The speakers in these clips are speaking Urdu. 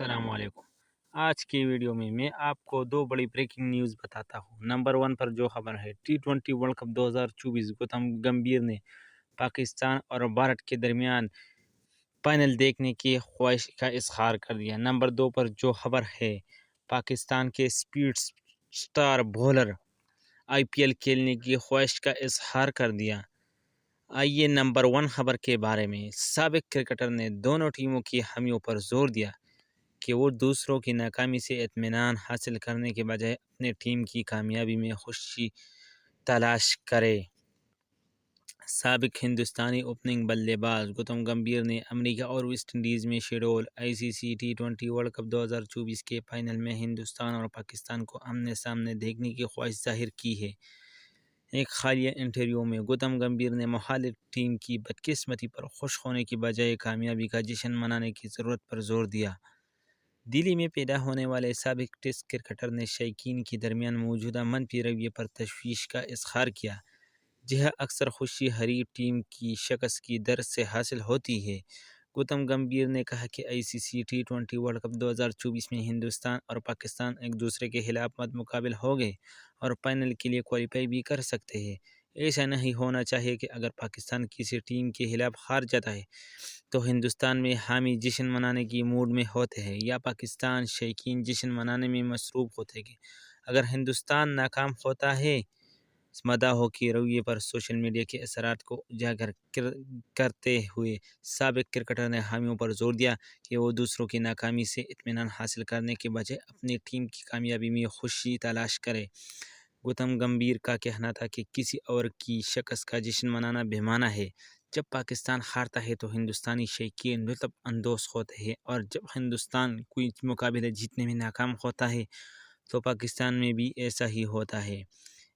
السلام علیکم۔ آج کی ویڈیو میں آپ کو دو بڑی بریکنگ نیوز بتاتا ہوں۔ نمبر 1 پر جو خبر ہے، T20 ورلڈ کپ 2024 گوتم گمبھیر نے پاکستان اور بھارت کے درمیان فائنل دیکھنے کی خواہش کا اظہار کر دیا۔ نمبر 2 پر جو خبر ہے، پاکستان کے اسپیڈ سٹار بولر IPL کھیلنے کی خواہش کا اظہار کر دیا۔ آئیے نمبر 1 خبر کے بارے میں۔ سابق کرکٹر نے دونوں ٹیموں کی حامیوں پر زور دیا کہ وہ دوسروں کی ناکامی سے اطمینان حاصل کرنے کے بجائے اپنے ٹیم کی کامیابی میں خوشی تلاش کرے۔ سابق ہندوستانی اوپننگ بلے باز گوتم گمبھیر نے امریکہ اور ویسٹ انڈیز میں schedule ICC T20 world cup 2024 کے فائنل میں ہندوستان اور پاکستان کو آمنے سامنے دیکھنے کی خواہش ظاہر کی ہے۔ ایک حالیہ انٹرویو میں گوتم گمبھیر نے مخالف ٹیم کی بدقسمتی پر خوش ہونے کی بجائے کامیابی کا جشن منانے کی ضرورت پر زور دیا۔ دلی میں پیدا ہونے والے سابق ٹیسٹ کرکٹر نے شائقین کے درمیان موجودہ منفی رویے پر تشویش کا اظہار کیا، جہاں اکثر خوشی حریف ٹیم کی شکست کی درد سے حاصل ہوتی ہے۔ گوتم گمبھیر نے کہا کہ ICC T20 ورلڈ کپ 2024 میں ہندوستان اور پاکستان ایک دوسرے کے خلاف مد مقابل ہو گئے اور فائنل کے لیے کوالیفائی بھی کر سکتے ہیں۔ ایسا نہیں ہونا چاہیے کہ اگر پاکستان کسی ٹیم کے خلاف ہار جاتا ہے تو ہندوستان میں حامی جشن منانے کی موڈ میں ہوتے ہیں، یا پاکستان شائقین جشن منانے میں مصروف ہوتے ہیں۔ اگر ہندوستان ناکام ہوتا ہے، مداحوں کے رویے پر سوشل میڈیا کے اثرات کو اجاگر کرتے ہوئے سابق کرکٹر نے حامیوں پر زور دیا کہ وہ دوسروں کی ناکامی سے اطمینان حاصل کرنے کے بجائے اپنی ٹیم کی کامیابی میں خوشی تلاش کرے۔ گوتم گمبھیر کا کہنا تھا کہ کسی اور کی شکست کا جشن منانا بے معنی ہے۔ جب پاکستان ہارتا ہے تو ہندوستانی شائقین لطف اندوز ہوتے ہیں، اور جب ہندوستان کوئی مقابلہ جیتنے میں ناکام ہوتا ہے تو پاکستان میں بھی ایسا ہی ہوتا ہے۔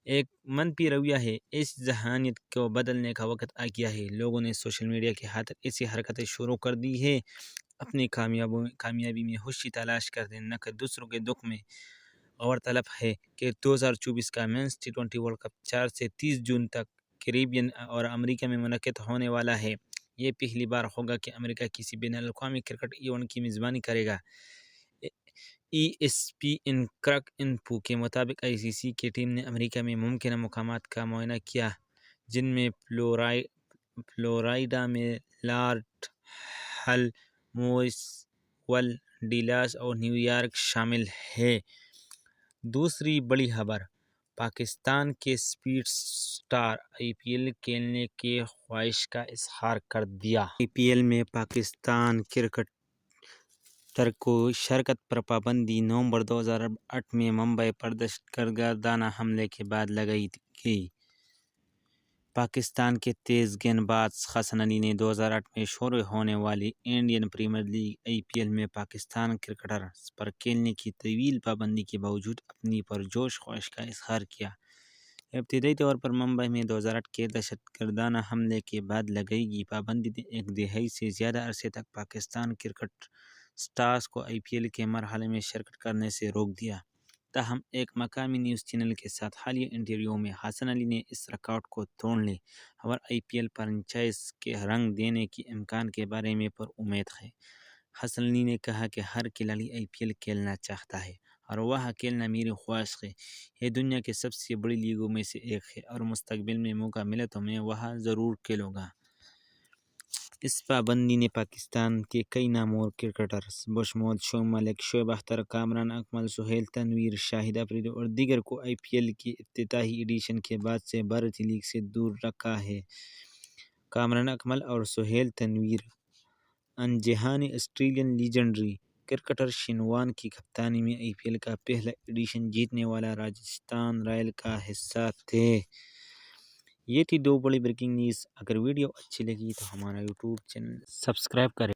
ایک منفی رویہ ہے، اس ذہنیت کو بدلنے کا وقت آ گیا ہے۔ لوگوں نے سوشل میڈیا کی خاطر ایسی حرکتیں شروع کر دی ہیں، اپنی کامیابی میں خوشی تلاش کرتے نہ کہ دوسروں کے دکھ میں۔ غورطلب ہے کہ 2024 کا مینس T20 ورلڈ کپ 4 سے 30 جون تک کیریبین اور امریکہ میں منعقد ہونے والا ہے۔ یہ پہلی بار ہوگا کہ امریکہ کسی بین الاقوامی کرکٹ ایونٹ کی میزبانی کرے گا۔ ESPN کرک انفو کے مطابق ICC کی ٹیم نے امریکہ میں ممکنہ مقامات کا معائنہ کیا، جن میں فلوریڈا میں لارڈ ہل، مویسول، ڈیلاس اور نیویارک شامل ہے۔ دوسری بڑی خبر، پاکستان کے اسپیڈ سٹار IPL کھیلنے کی خواہش کا اظہار کر دیا۔ IPL میں پاکستان کرکٹر کو شرکت پر پابندی نومبر 2008 میں ممبئی پر دہشت گردانہ حملے کے بعد لگائی گئی۔ پاکستان کے تیز گیند باز حسن علی نے 2008 میں شروع ہونے والی انڈین پریمیئر لیگ IPL میں پاکستان کرکٹرز پر کھیلنے کی طویل پابندی کے باوجود اپنی پرجوش خواہش کا اظہار کیا۔ ابتدائی طور پر ممبئی میں 2008 کے دہشت گردانہ حملے کے بعد لگائی گئی پابندی نے ایک دہائی سے زیادہ عرصے تک پاکستان کرکٹ سٹارز کو IPL کے مرحلے میں شرکت کرنے سے روک دیا۔ تاہم ایک مقامی نیوز چینل کے ساتھ حالیہ انٹرویو میں حسن علی نے اس ریکارڈ کو توڑ لے اور IPL فرنچائز کے رنگ دینے کے امکان کے بارے میں پر امید ہے۔ حسن علی نے کہا کہ ہر کھلاڑی IPL کھیلنا چاہتا ہے اور وہاں کھیلنا میری خواہش ہے۔ یہ دنیا کی سب سے بڑی لیگوں میں سے ایک ہے اور مستقبل میں موقع ملے تو میں وہاں ضرور کھیلوں گا۔ اس پابندی نے پاکستان کے کئی نامور کرکٹرز بشمول شعیب ملک، شعیب اختر، کامران اکمل، سہیل تنویر، شاہد افریدی اور دیگر کو IPL کے افتتاحی ایڈیشن کے بعد سے بھارتی لیگ سے دور رکھا ہے۔ کامران اکمل اور سہیل تنویر انجہانی Australian legendary cricketer Shane Warne کی کپتانی میں IPL کا پہلا ایڈیشن جیتنے والا راجستھان رائل کا حصہ تھے۔ یہ تھی دو بڑی بریکنگ نیوز۔ اگر ویڈیو اچھی لگی تو ہمارا YouTube چینل سبسکرائب کریں۔